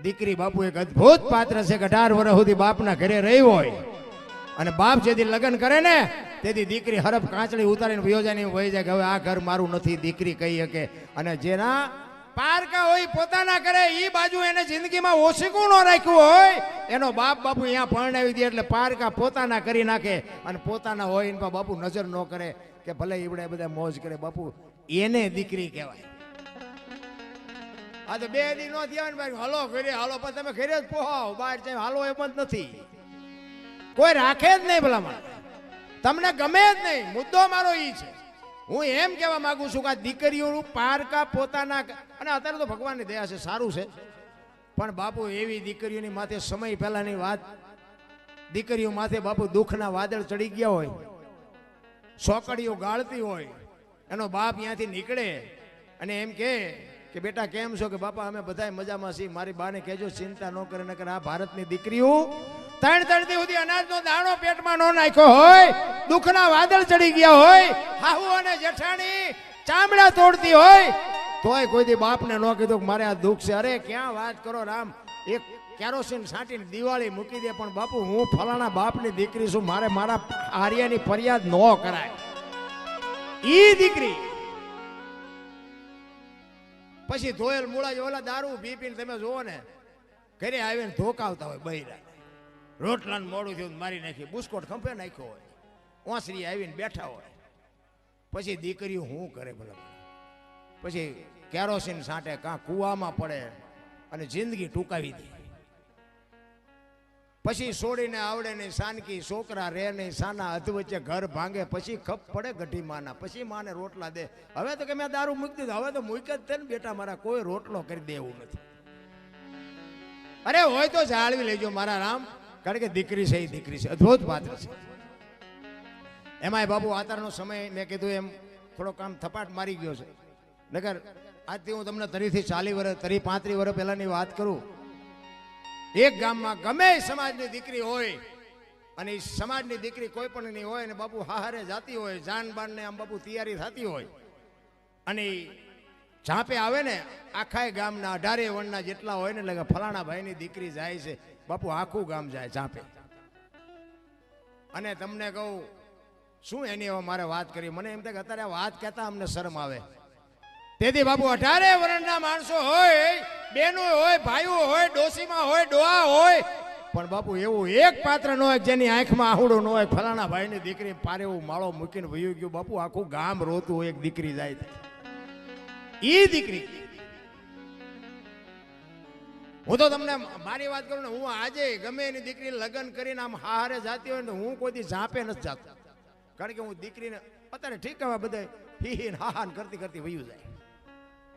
દીકરી બાપુ એક અદ્ભુત પાત્ર છે કે 18 વર્ષ સુધી બાપના ઘરે રહી હોય અને બાપ જેથી લગ્ન કરે ને તેથી દીકરી હરફ કાંચળી ઉતારીને યોજાની વહી જાય કે હવે આ ઘર મારું નથી, દીકરી કહી શકે. અને જેના પારકા હોય પોતાના કરે એ બાજુ એને જિંદગીમાં ઓછીકું ન રાખ્યું હોય એનો બાપ બાપુ અહીંયા પરણાવી દે એટલે પારકા પોતાના કરી નાખે. અને પોતાના હોય એના બાપુ નજર ન કરે કે ભલે ઈવડે બધા મોજ કરે, બાપુ એને દીકરી કહેવાય. આ તો 2 દી નો થયા ને ભાઈ હાલો ઘરે હાલો, પણ તમે ઘરે જ પોહાવ, બહાર જાય હાલો એમ જ નથી. કોઈ રાખે જ નહીં ભલામણ, તમને ગમે જ નહીં. મુદ્દો મારો ઈ છે. હું એમ કહેવા માંગુ છું કે દીકરીઓનું પારકા પોતાના, અને અત્યારે તો ભગવાનની દયા છે, સારું છે. પણ બાપુ એવી દીકરીઓની માથે સમય પહેલાની વાત, દીકરીઓ માથે બાપુ દુઃખના વાદળ ચડી ગયા હોય, સોકડીઓ ગાળતી હોય, એનો બાપ ત્યાંથી નીકળે અને એમ કે બેટા કેમ છો? કે બાપા અમે બધાય મજામાં છીએ, મારી બાને કહેજો ચિંતા ન કરે, નકર આ ભારતની દીકરીઓ 3 દી સુધી અનાજનો દાણો પેટમાં ન નાખ્યો હોય, દુઃખના વાદળ ચડી ગયા હોય, હાહુ અને જેઠાણી ચામડા તોડતી હોય, તોય કોઈ દી બાપને ન કીધું કે મારે આ દુઃખ છે. અરે ક્યાં વાત કરો રામ, એક કેરોસીન છાંટીને દિવાળી મૂકી દે, પણ બાપુ હું ફલાણા બાપની દીકરી છું, મારે મારા આર્યાની ફરિયાદ ન કરાય. ઈ દીકરી પછી ધોયેલ મૂળા ઓલા દારૂ પી પીને તમે જોવો ને ઘરે આવીને ધોકાવતા હોય, બૈરા રોટલાને મોડું થયું મારી નાખી, બુસ્કોટ ખંભે નાખ્યો હોય, ઓસરી આવીને બેઠા હોય. પછી દીકરીઓ શું કરે ભલે, પછી કેરોસીન છાંટે, કાં કૂવામાં પડે અને જિંદગી ટૂંકાવી દે. પછી છોડીને આવડે નહીં, સાનકી છોકરા રે નહીં, સાના અધવચ્ચે ઘર ભાંગે, પછી ખપ પડે ગઢી માના, પછી માને રોટલા દે. હવે તો કે મેં દારૂ મૂકી દીધું, હવે તો મૂકી જ છે ને બેટા, મારા કોઈ રોટલો કરી દે એવું નથી. અરે હોય તો જાળવી લેજો મારા રામ, કારણ કે દીકરી છે એ દીકરી છે, અદ્ભુત પાત્ર છે. એમાંય બાપુ આતારનો સમય મેં કીધું એમ થોડો કામ થપાટ મારી ગયો છે. નગર આજથી હું તમને 30 થી 40 વર્ષ 30 35 વર્ષ પહેલાની વાત કરું. એક ગામમાં ગમે સમાજની દીકરી હોય અને એ સમાજની દીકરી કોઈ પણ નહીં હોય ને બાપુ હારે જાતી હોય, જાન બાનને આમ બાપુ તૈયારી થતી હોય અને ઝાંપે આવે ને, આખા ગામના 18 વણના જેટલા હોય ને એટલે ફલાણા ભાઈની દીકરી જાય છે, બાપુ આખું ગામ જાય ઝાંપે. અને તમને કહું શું એની હવે મારે વાત કરી, મને એમ થાય કે અત્યારે વાત કહેતા અમને શરમ આવે. તેથી બાપુ 18 વર્ષના માણસો હોય, બેનો હોય, ભાઈઓ હોય, ડોસીમાં હોય, ડોહા હોય, પણ બાપુ એવું એક પાત્ર ન હોય જેની આંખમાં આહુડો ન હોય, ફલાણા ભાઈની દીકરી પારે એવું માળો મૂકીને વયું ગયું. બાપુ આખું ગામ રોતું હોય, એક દીકરી જાય. ઈ દીકરી, હું તો તમને મારી વાત કરું ને, હું આજે ગમે એની દીકરી લગ્ન કરીને આમ હારે જાતી હોય ને, હું કોઈ દી ઝાંપે નથી જાતો, કારણ કે હું દીકરીને અત્યારે ઠીક હવે બધા હી હાહાન કરતી કરતી વયું જાય.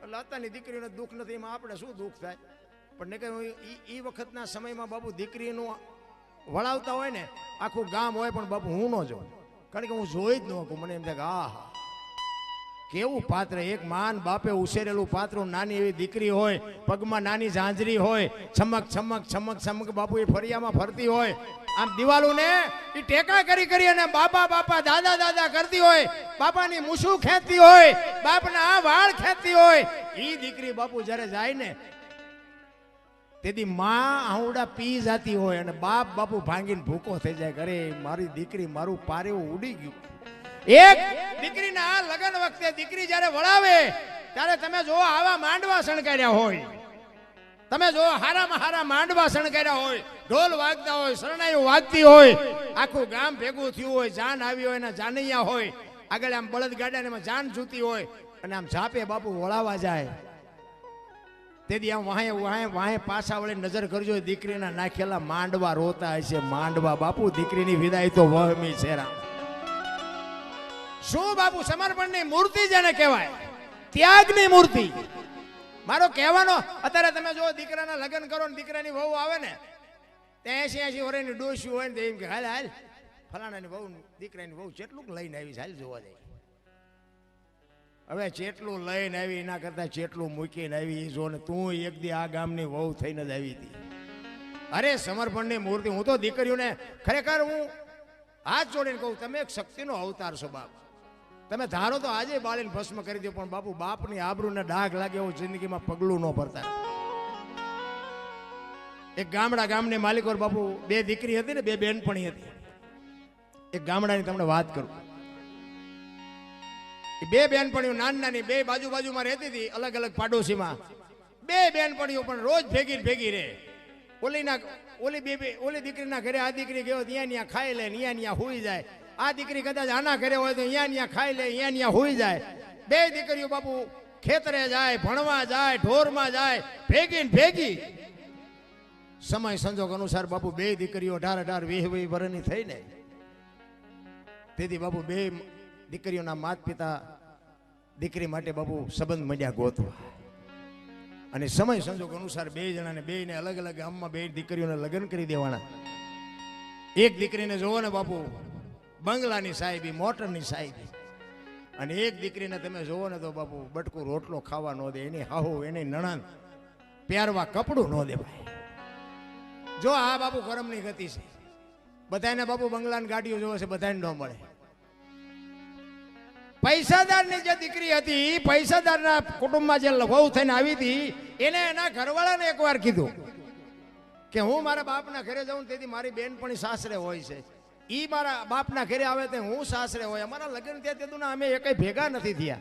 એટલે અત્યારની દીકરીને દુઃખ નથી, એમાં આપણે શું દુઃખ થાય. પણ ને કે એ વખતના સમયમાં બાપુ દીકરીનું વળાવતા હોય ને, આખું ગામ હોય, પણ બાપુ હું ન જોઉં, કારણ કે હું જોઈ જ ન શકું. મને એમ થાય કે આહા કેવું પાત્ર, એક માન બાપે ઉછેરેલું પાત્ર. નાની એવી દીકરી હોય, પગમાં નાની ઝાંઝરી હોય, છમક છમક છમક છમક બાપુ એ ફરિયામાં ફરતી હોય, આમ દિવાલું ને એ ટેકા કરી કરી અને બાપા બાપા દાદા દાદા કરતી હોય, બાપાની મૂછું ખેંચતી હોય, બાપના આ વાળ ખેંચતી હોય. એ દીકરી બાપુ જ્યારે જાય ને તેથી માં આહુડા પી જાતી હોય અને બાપ બાપુ ભાંગીને ભૂકો થઈ જાય. અરે મારી દીકરી, મારું પારેવું ઉડી ગયું. એક દીકરીના લગ્ન વખતે દીકરી જ્યારે વળાવે ત્યારે તમે જો આવા માંડવા શણગાર્યા હોય, તમે જો હારામાં હારા માંડવા શણગાર્યા હોય, ઢોલ વાગતા હોય, શરણાઈઓ વાગતી હોય, આખું ગામ ભેગું થયું હોય, જાન આવી હોય, એના જાનૈયા હોય, આગળ આમ બળદ ગાડાને એમાં જાન જૂતી હોય અને આમ ઝાપે બાપુ વળાવા જાય. તેથી આમ વાહે પાછા વળી નજર કરજો, દીકરીના નાખેલા માંડવા રોતા હશે. માંડવા બાપુ, દીકરીની વિદાય તો વહમી છે રામ. શું બાપુ સમર્પણની મૂર્તિ જેને કહેવાય, ત્યાગની મૂર્તિ. મારો કહેવાનો, અત્યારે તમે જો દીકરાના લગ્ન કરો ને દીકરાની વહુ આવે ને 80 વર્ષની ડોશી હોય ને એમ કે હાલ હાલ ફલાણાની વહુ, દીકરાની વહુ કેટલું લઈને આવી, હાલ જોવા જાય. હવે જેટલું લઈને આવી એના કરતા જેટલું મૂકીને આવી એ જો ને, તું એક દી આ ગામની વહુ થઈને જ આવી હતી. અરે સમર્પણની મૂર્તિ. હું તો દીકરીઓને ખરેખર હું હાથ જોડીને કહું, તમે એક શક્તિનો અવતાર છો બાપ. તમે ધારો તો આજે બાળીને ભસ્મ કરી દો, પણ બાપુ બાપની આબરૂને ડાઘ લાગે એવું જિંદગીમાં પગલું ન ભરતા. એક ગામની માલિકો બાપુ બે દીકરી હતી ને બે બેનપણી હતી. એક ગામડાની તમને વાત કરું. એ બે બેનપણીઓ નાની બે બાજુમાં રહેતી હતી, અલગ અલગ પાડોશીમાં. બે બેનપણીઓ પણ રોજ ભેગી રહે. ઓલી દીકરીના ઘરે આ દીકરી ગયો ત્યાં ખાઈ લે, ત્યાં હુઈ જાય. આ દીકરી કદાચ આના ઘરે હોય તો ત્યાં ખાઈ લે, ત્યાં હુઈ જાય. બે દીકરીઓ બાપુ ખેતરે જાય, ભણવા જાય, ઢોરમાં જાય, ભેગી. સમય સંજોગ અનુસાર બાપુ બે દીકરીઓ 18-20 વર્ષની થઈ ને, તેથી બાપુ બે દીકરીઓના માતા પિતા દીકરી માટે બાપુ સંબંધ મળ્યા ગોતવા. અને સમય સંજોગ અનુસાર બે જણાને બેને અલગ અલગ ગામમાં બે દીકરીઓને લગ્ન કરી દેવાના. એક દીકરીને જોવો ને બાપુ બંગલાની સાહેબી, મોટરની સાહેબી, અને એક દીકરીને તમે જોવો ને તો બાપુ બટકું રોટલો ખાવા ન દે, એની હાહુ એની નણંદ પહેરવા કપડું ન દે ભાઈ. જો આ બાપુ કરમની ગતિ છે. બધાને બાપુ બંગલાની ગાડીઓ જોવે છે, બધાને ન મળે. પૈસાદારની જે દીકરી હતી, પૈસાદારના કુટુંબમાં જે વહુ થઈને આવી હતી, એને એના ઘરવાળાને એકવાર કીધું કે હું મારા બાપના ઘરે જાઉં તેથી મારી બેનપણી સાસરે હોય છે, ઈ મારા બાપના ઘરે આવે તો હું સાસરે હોય. અમારા લગ્ન થયા તે ના અમે એકઈ ભેગા નથી થયા.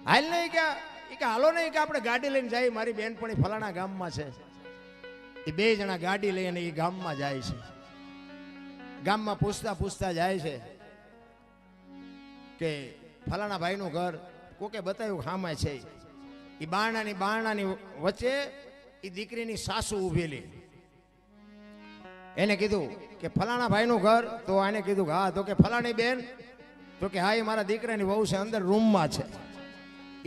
હાલ નહીં કે હાલો નહીં કે આપણે ગાડી લઈને જાય, મારી બેનપણી ફલાણા ગામમાં છે. એ બે જણા ગાડી લઈને એ ગામમાં જાય છે. ગામમાં પૂછતા જાય છે કે ફલાણા ભાઈનું ઘર કોકે બતાવ્યું ખામાં છે. એ બારણાની વચ્ચે એ દીકરીની સાસુ ઉભેલી. એને કીધું કે ફલાણા ભાઈનું ઘર, તો આને કીધું કે હા. તો કે ફલાણી બેન, તો કે હા એ મારા દીકરાની વહુ છે, અંદર રૂમમાં છે.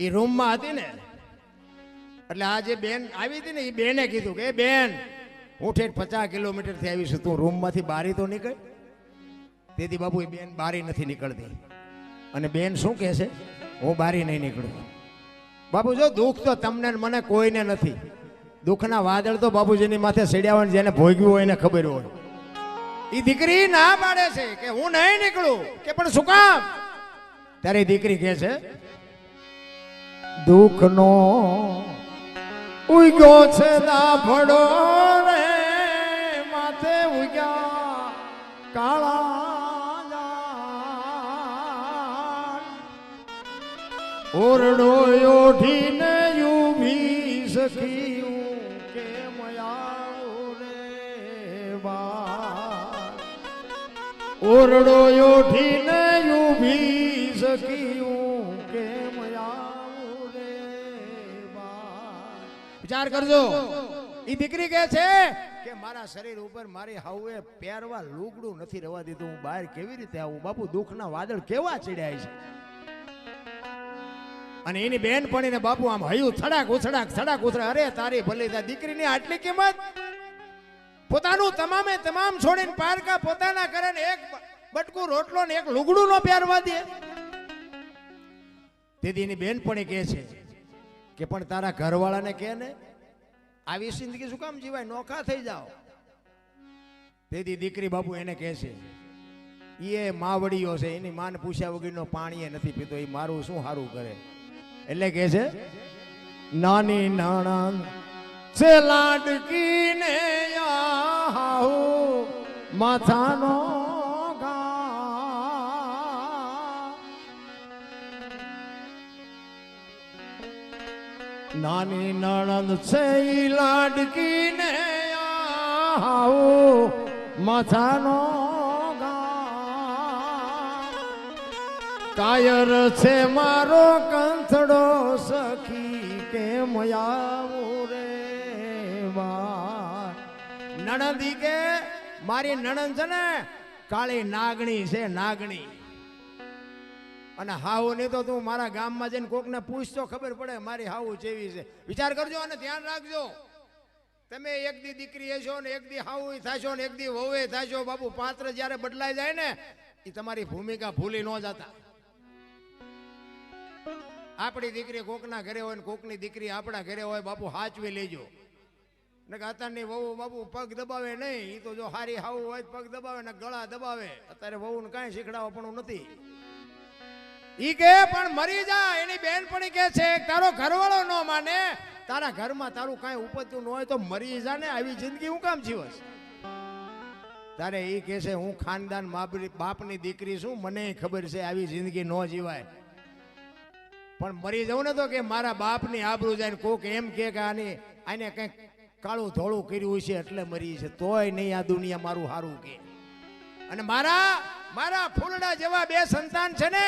એ રૂમમાં હતી ને એટલે આ જે બેન આવી હતી ને એ બેને કીધું કે બેન હું ઠેઠ 50 કિલોમીટરથી આવી છું, તું રૂમમાંથી બારી તો નીકળ. તેથી બાપુ એ બેન બારી નથી નીકળતી. અને બેન શું કહે છે, હું બારી નહીં નીકળું. બાપુ જો દુઃખ તો તમને મને કોઈને નથી. દુઃખના વાદળ તો બાપુજીની માથે સડ્યા હોય, જેને ભોગ્યું હોય એને ખબર હોય. એ દીકરી ના પાડે છે કે હું નહીં નીકળું. કે પણ શું કામ? ત્યારે દીકરી કહે છે દુઃખનો ઉગ્યો છે દાફડો રે, માથે ઉગ્યા કાળા ઓરડો ઓઢીને યુવી સખી કે મયા રે બા. ઓરડો ઓઢીને યુવી સખી કે મયા રે બા. વિચાર કરજો. એ દીકરી કહે છે કે મારા શરીર ઉપર મારી હાઉએ પહેરવા લુગડું નથી રવા દીધું, હું બહાર કેવી રીતે આવું? બાપુ દુઃખના વાદળ કેવા ચડ્યા છે. અને એની બેનપણીને બાપુ આમ હયું થડાક ઉથડાક. અરે તારી ભલી દીકરીની આટલી કિંમત. પોતાનું તમામ છોડીને પારકા પોતાના કરે ને એક બટકું રોટલો ને એક લુગડું નો પહેરવા દે. તેથી એની બેનપણી કહે છે કે પણ તારા ઘરવાળાને કહે ને આવી જિંદગી શું કામ જીવાય, નોખા થઈ જાઓ. તેથી દીકરી બાપુ એને કહે છે એ માવડીઓ છે, એની માન પૂછ્યા વગરનો પાણી નથી પીતો, એ મારું શું સારું કરે. એટલે કે છે નાની નણંદ છે લાડકી ને માથાનો નાની નણંદ છે લાડકી ને માથાનો કાયર છે મારો કંથડો સખી કેમ આવું રે બા. નણંદી કે મારી નણંદ છે ને કાળી નાગણી છે, નાગણી. અને હાવ ની તો તું મારા ગામમાં જઈને કોકને પૂછતો ખબર પડે મારી હાવ જેવી છે. વિચાર કરજો અને ધ્યાન રાખજો. તમે એક દી દીકરી હશો ને એક દી હાવ થશો ને એક દી વહુએ થશો. બાપુ પાત્ર જયારે બદલાઈ જાય ને એ તમારી ભૂમિકા ભૂલી ન જતા. આપણી દીકરી કોકના ઘરે હોય ને કોકની દીકરી આપણા ઘરે હોય, બાપુ હાચવી લેજો. ને કે અત્યારની વહુ બાપુ પગ દબાવે નહીં. એ તો જો હારી હાવ હોય પગ દબાવે ને ગળા દબાવે. અત્યારે વહુને કાંઈ શીખડાવવા પણ નથી. ઈ કે પણ મરી જા. એની બેનપણી કે છે તારો ઘરવાળો ન માને, તારા ઘરમાં તારું કાંઈ ઉપજતું ન હોય તો મરી જા ને, આવી જિંદગી હું કામ જીવસ? તારે ઈ કે છે હું ખાનદાન બાપની દીકરી છું, મને ખબર છે આવી જિંદગી ન જીવાય, પણ મરી જાઉં ને તો કે મારા બાપની આબરૂ જાય. કોક એમ કે આને કંઈક કાળું ધોળું કર્યું છે એટલે મરી છે, તોય નહીં આ દુનિયા મારું હારું કે. અને મારા ફૂલડા જેવા 2 સંતાન છે ને,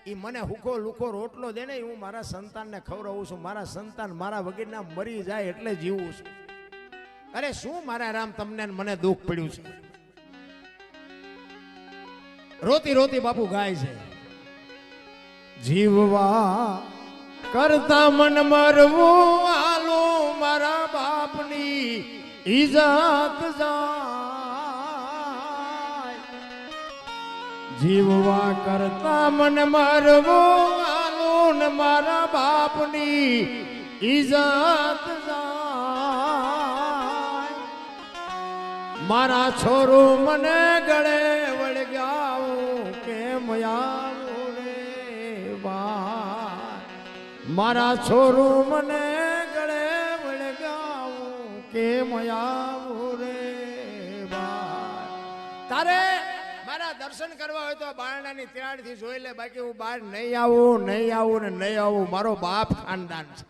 એ મને હુકો લુકો રોટલો દે ને, હું મારા સંતાનને ખવડાવું છું. મારા સંતાન મારા વગરના મરી જાય એટલે જીવું છું. અરે શું મારા રામ તમને મને દુઃખ પડ્યું છે. રોતી રોતી બાપુ ગાય છે, જીવવા કરતા મન મરવું આલું, મારા બાપની ઇજ્જત જાય. જીવવા કરતા મન મરવું આલું ને મારા બાપની ઇજ્જત જાય. મારા છોરું મને ગળે વળગાવું કેમ આવું રે બા. મારા છોરું મને ગળે વળગાવું કેમ આવું રે બા. તારે મારા દર્શન કરવા હોય તો બારણાની ત્યારથી જોઈ લે, બાકી હું બહાર નહીં આવું ને નહીં આવું. મારો બાપ ખાનદાન છે.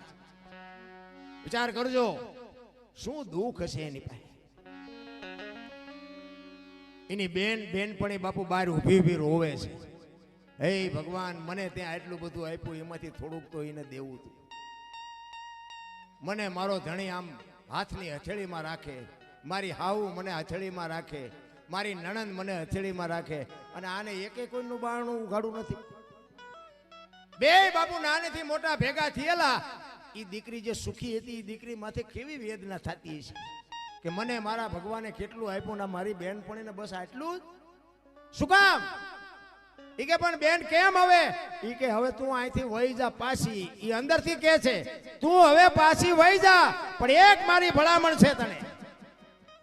વિચાર કરજો શું દુઃખ હશે એની પાસે. એની બેનપણી બાપુ બહાર ઊભી રોવે છે, હે ભગવાન મને ત્યાં આટલું બધું આપ્યું, એમાંથી થોડુંક તો એને દેવું હતું. મને મારો ધણી આમ હાથની હથેળીમાં રાખે, મારી હાવ મને હથેળીમાં રાખે, મારી નણંદ મને હથેળીમાં રાખે, અને આને એકે કોઈનું બારણું ઉઘાડું નથી. 2 બાપુ નાનેથી મોટા ભેગા થયેલા. એ દીકરી જે સુખી હતી, એ દીકરી માથે કેવી વેદના થતી છે કે મને મારા ભગવાને કેટલું આપ્યું ના મારી બેનપણીને બસ આટલું જ. શું કામ? ઈ કે પણ બેન કેમ હવે? ઈ કે હવે તું અહીંથી વહી જા પાછી. ઈ અંદરથી કે છે તું હવે પાછી વહી જા, પણ એક મારી ભલામણ છે તને,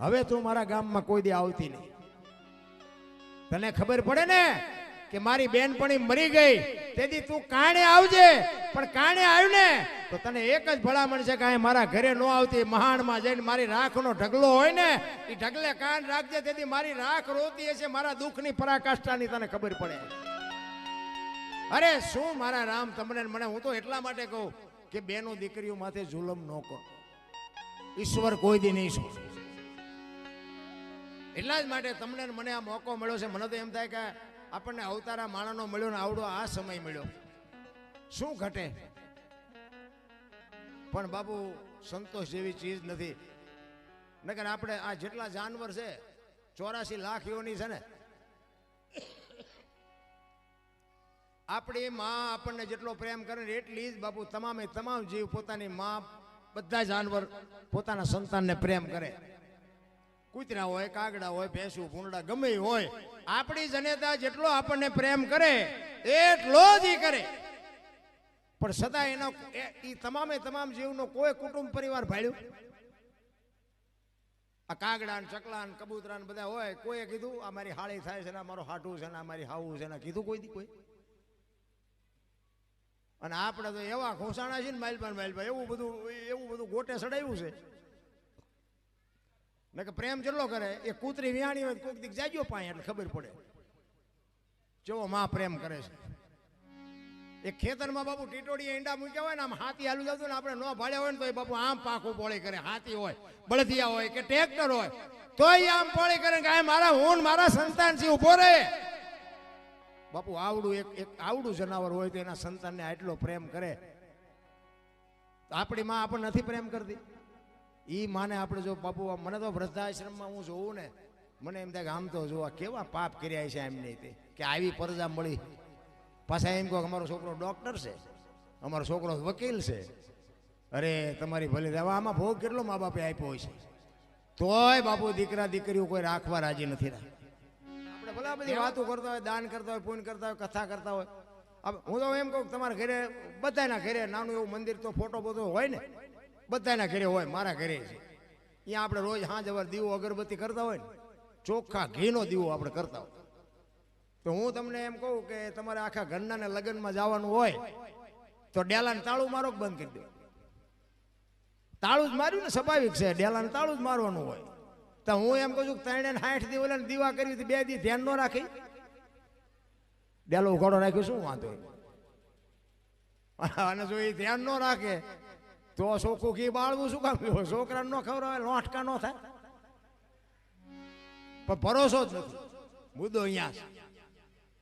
હવે તું મારા ગામમાં કોઈ દી આવતી નહીં. તને ખબર પડે ને કે મારી બેનપણી મરી ગઈ, તેથી તું કાણે આવજે, પણ કાણે આવ્યું ને તો તને એક જ ભલામણ છે કે મારા ઘરે ન આવતી. મહાણમાં જઈને મારી રાખનો ઢગલો હોય ને, એ ઢગલે કાન રાખજે, તેથી મારી રાખ રોતી હશે, મારા દુઃખની પરાકાષ્ઠાની તને ખબર પડે. અરે શું મારા રામ તમને મને, હું તો એટલા માટે કહું કે બેનો દીકરીઓ માથે જુલમ ન કરો, ઈશ્વર કોઈ દી નહીં શું. એટલા જ માટે તમને મને આ મોકો મળ્યો છે. મને તો એમ થાય કે આપણને અવતારા માણસનો મળ્યો ને આવડો આ સમય મળ્યો, શું ઘટે? પણ બાપુ સંતોષ જેવી ચીજ નથી. નકર આપણે આ જેટલા જાનવર છે 84 લાખ યોની છે ને, આપણી માં આપણને જેટલો પ્રેમ કરે એટલી જ બાપુ તમામ જીવ પોતાની માં, બધા જાનવર પોતાના સંતાનને પ્રેમ કરે. કૂતરા હોય, કાગડા હોય, ભેંસું, ભૂંડા ગમે હોય, આપણી જનેતા જેટલો આપણને પ્રેમ કરે એટલો જ ઈ કરે. પણ સદા એનો તમામ જીવનો કોઈ કુટુંબ પરિવાર ભાળ્યું? આ કાગડા ને ચકલા ને કબૂતરા ને બધા હોય, કોઈએ કીધું આ મારી હાળી થાય છે ને, મારો હાટું છે ને, મારી હાવું છે ને, કીધું કોઈ દી કોઈ? અને આપણે તો એવા ઘોસાણા છે ને માઇલભાઈ, એવું બધું ગોટે સડાયું છે ને કે પ્રેમ જેટલો કરે. એ કૂતરી વિયાણી હોય કોઈક દીક જાગ્યો પાય એટલે ખબર પડે જેવો માં પ્રેમ કરે છે. એક ખેતરમાં બાપુ ટીટોડી ઈંડા મૂક્યા હોય ને, આમ હાથી હાલું જતું ને, આપણે ન ભાડ્યા હોય ને તો એ બાપુ આમ પાકું પોળી કરે. હાથી હોય, બળદિયા હોય કે ટ્રેક્ટર હોય, તોય આમ પોળી કરે કે મારા હું મારા સંતાન છે ઉભો રહે. બાપુ આવડું એક આવડું જનાવર હોય તો એના સંતાનને આટલો પ્રેમ કરે. આપણી માં આપણને નથી પ્રેમ કરતી. ઈ માને આપણે જો બાપુ, મને તો વૃદ્ધાશ્રમમાં હું જોઉં ને, મને એમ થાય કે આમ તો જોવા કેવા પાપ કર્યા છે એમને, કે આવી પરજા મળી. પાછા એમ કહો કે અમારો છોકરો ડોક્ટર છે, અમારો છોકરો વકીલ છે. અરે તમારી ભલે આમાં ભોગ કેટલો મા બાપે આપ્યો હોય છે, તોય બાપુ દીકરા દીકરીઓ કોઈ રાખવા રાજી નથી. આપણે ભલા બધી વાતો કરતા હોય, દાન કરતા હોય, પુણ્ય કરતા હોય, કથા કરતા હોય. હું તો એમ કહું તમારા ઘરે બધાના ઘરે નાનું એવું મંદિર તો ફોટો બધો હોય ને, બધાના ઘરે હોય, મારા ઘરે છે. અહીંયા આપણે રોજ હાંજ અવાર દીવો અગરબત્તી કરતા હોય ને, ચોખ્ખા ઘીનો દીવો આપણે કરતા હોય. તો હું તમને એમ કહું કે તમારે આખા ઘરના ને લગ્નમાં જવાનું હોય તો ડેલાને તાળું મારો કે બંધ કરી દો. તાળું જ માર્યું ને, સ્વાભાવિક છે, ડેલાને તાળું જ મારવાનું હોય. તો હું એમ કહું છું કે 360 દી ઓલા દીવા કરી 2 દી ધ્યાન ન રાખી, ડેલો ઉઘાડો રાખ્યો શું વાંધો? અને જો એ ધ્યાન ન રાખે તો ચોખ્ખું ઘી બાળવું શું કામ? છોકરાને ન ખવડાવે, લોટકા ન થાય. પણ ભરોસો જ નથી, મુદ્દો અહીંયા છે.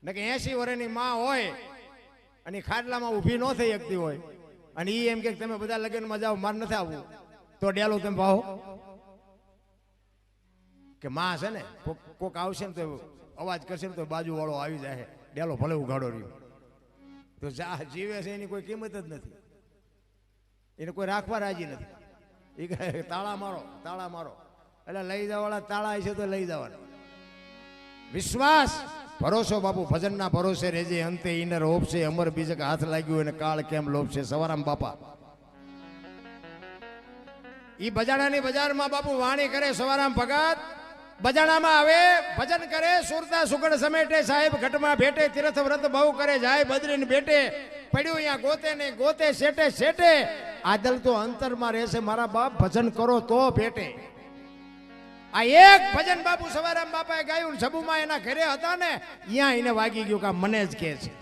ને કે 80 વર્ષની માં હોય અને ખાટલામાં ઊભી ન થઈ શકતી હોય અને એ એમ કે તમે બધા લગ્નમાં જાઓ, મારે નથી આવવું, તો ડેલો તમે ભાવો કે માં છે ને કોક આવશે ને તો અવાજ કરશે ને તો બાજુ વાળો આવી જાય, ડેલો ભલે ઉઘાડો રહ્યો. તો જીવે છે એની કોઈ કિંમત જ નથી, એને કોઈ રાખવા રાજી નથી. એ કહે તાળા મારો, તાળા મારો, એટલે લઈ જવાવાળા તાળા છે તો લઈ જવાના. વિશ્વાસ ભરોસો બાપુ ભજનના ભરોસે રેજે, અંતે ઈને રોપશે, અમર બીજક હાથ લાગ્યું એને કાળ કેમ લોપશે. સવારામ બાપા ઈ બજાણાની બજારમાં બાપુ વાણી કરે. સવારામ ભગત બજાણામાં આવે, ભજન કરે, સુરતા સુગડ સમેટે, સાહેબ ઘટમાં ભેટે, તીર્થ વ્રત બહુ કરે, જાય બદ્રીને ભેટે, પડ્યું અહીંયા ગોતે ને ગોતે, શેટે શેટે, આદલ તો અંતરમાં રહેશે મારા બાપ, ભજન કરો તો ભેટે. આ એક ભજન બાપુ સવારામ બાપાએ ગાયું. જબુમાં એના ઘરે હતા ને, અહીંયા એને વાગી ગયું કે મને જ કહે છે.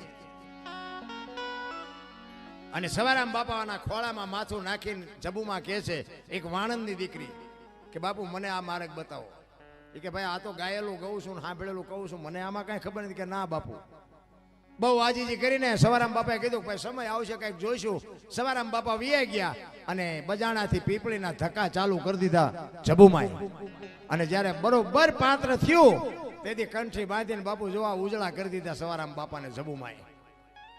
અને સવારામ બાપાના ખોળામાં માથું નાખીને જબુમાં કહે છે, એક વાણંદની દીકરી, કે બાપુ મને આ માર્ગ બતાવો. એ કે ભાઈ આ તો ગાયેલું કહું છું ને સાંભળેલું કહું છું, મને આમાં કઈ ખબર નથી. કે ના બાપુ, બહુ આજીજી કરીને સવારામ બાપાએ કીધું ભાઈ સમય આવશે કંઈક જોઈશું. સવારામ બાપા વિયા ગયા અને બજાણાથી પીપળીના ધક્કા ચાલુ કરી દીધા જબુમાં. અને જ્યારે બરોબર પાત્ર થયું તેથી કંઠી બાંધીને બાપુ જોવા ઉજળા કરી દીધા સવારામ બાપાને જબુમાં.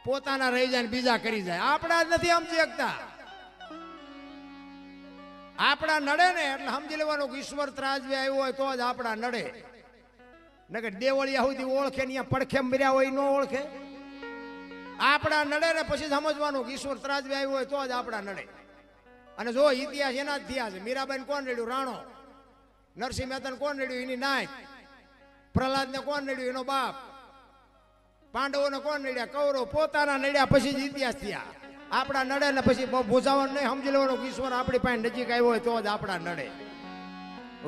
પોતાના રહી જાય ને બીજા કરી જાય. આપણા જ નથી સમજી શકતા. આપણા નડે ને એટલે સમજી લેવાનું કે ઈશ્વર ત્રાજવે આવ્યો હોય તો જ આપણા નડે. નકર દેવળિયા સુધી ઓળખે ને પડખે મર્યા હોય ન ઓળખે. આપણા નડે ને પછી સમજવાનું કે ઈશ્વર ત્રાજવે આવ્યો હોય તો જ આપણા નડે. અને જો ઇતિહાસ એના જ થયા છે. મીરાબાઈ કોણ રેડ્યું? રાણો. નરસિંહ મહેતા કોણ રેડ્યું? એની નાય. પ્રહલાદ ને કોણ રેડ્યું? એનો બાપ. પાંડવોને કોણ નડ્યા? કૌરવ. પોતાના નડ્યા પછી જ ઇતિહાસ થયા. આપણા નડે ને પછી ભૂસાવાનું નહીં. સમજી લેવાનું કે ઈશ્વર આપણી પાસે નજીક આવ્યો હોય તો જ આપણા નડે.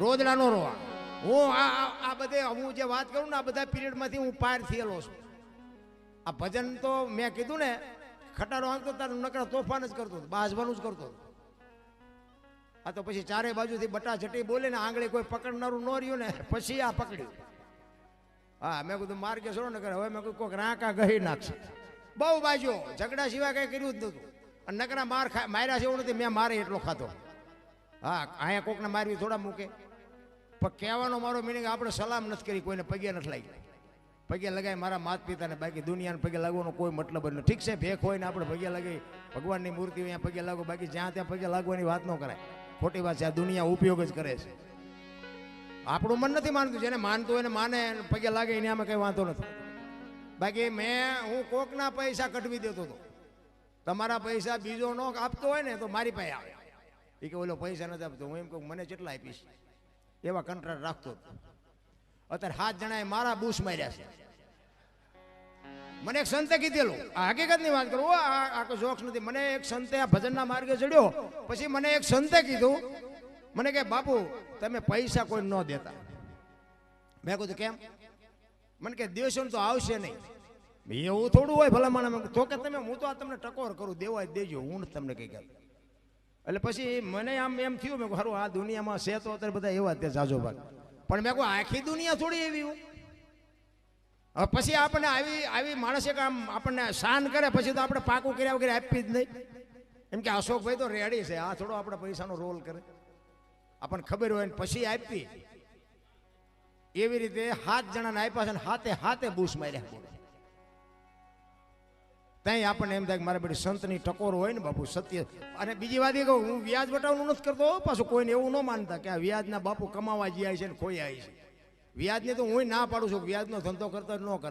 રોદડા નો રોવા. હું આ બધે હું જે વાત કરું ને આ બધા પીરિયડમાંથી હું પાર થયેલો છું. આ ભજન તો મેં કીધું ને, ખટારો આંકતો તારું નકરા તોફાન જ કરતો હતો, બાજવાનું જ કરતો હતો. આ તો પછી ચારે બાજુથી બટા છટી બોલે ને આંગળી કોઈ પકડનારું ન રહ્યું ને પછી આ પકડ્યું. હા, મેં કીધું માર્ગે છોડો ને કરે. હવે મેં કીધું કોઈક રાંકા ગહી નાખશે. બહુ બાજ્યો, ઝઘડા સિવાય કઈ કર્યું જ નતું. અને નકરા માર્યા છે એવું નથી, મેં મારે એટલો ખાતો. હા, અહીંયા કોકને મારવી થોડા મૂકે. પણ કહેવાનો મારો મિનિંગ આપણે સલામ નથી કરી, કોઈને પગે નથી લાગી. પગે લગાય મારા માત પિતાને, બાકી દુનિયાને પગે લાગવાનો કોઈ મતલબ જ નથી. ઠીક છે, ભેખ હોય ને આપણે પગે લાગી, ભગવાનની મૂર્તિ અહીંયા પગે લાગો, બાકી જ્યાં ત્યાં પગે લાગવાની વાત ન કરાય. ખોટી વાત છે. આ દુનિયા ઉપયોગ જ કરે છે. આપણું મન નથી માનતું. જેને માનતું હોય ને માને પગે લાગે એને આમાં કઈ વાંધો નથી. બાકી હું કોકના પૈસા કઢવી દેતો હતો. તમારા પૈસા બીજો ન આપતો હોય ને તો મારી પાસે આવે. એ કે ઓલો પૈસા નથી આપતો. હું એમ કહું મને કેટલા આપીશ, એવા કંટ્રાક્ટ રાખતો હતો. અત્યારે 7 જણાએ મારા બૂસ માર્યા છે. મને એક સંતે કીધેલું, આ હકીકતની વાત કરું, આ કોઈ જોક્સ નથી. મને એક સંતે આ ભજનના માર્ગે ચડ્યો પછી મને એક સંતે કીધું, મને કે બાપુ તમે પૈસા કોઈ ન દેતા. મેં કીધું કેમ? મને કે દેશો તો આવશે નહીં. એવું થોડું હોય ભલામણ. તો કે તમે હું તો આ તમને ટકોર કરું, દેવા દેજો, હું નથી તમને કઈ કહેતો. એટલે પછી મને આમ એમ થયું, મેં સારું આ દુનિયામાં છે તો અત્યારે બધા એવા તે જાજો ભાગ. પણ મેં કહું આખી દુનિયા થોડી એવી હું. હવે પછી આપણને આવી માણસ એક આમ આપણને શાન કરે પછી તો આપણે પાકું કર્યા વગેરે આપી જ નહીં. એમ કે અશોકભાઈ તો રેડી છે, આ થોડો આપણે પૈસાનો રોલ કરે, આપણને ખબર હોય ને પછી આપી. એવી રીતે 7 જણાને આપ્યા છે ને હાથે હાથે બૂસ માર્યા. ત્યાં આપણને એમ થાય કે મારે બધી સંતની ટકોર હોય ને બાપુ સત્ય. અને બીજી વાત એ કહું, હું વ્યાજ વટાવવાનું નથી કરતો. પાછું કોઈને એવું ન માનતા કે આ વ્યાજના બાપુ કમાવા જાય છે ને ખોઈ આવી છે. વ્યાજને તો હું ના પાડું છું, વ્યાજનો ધંધો કરતા ન કરાય.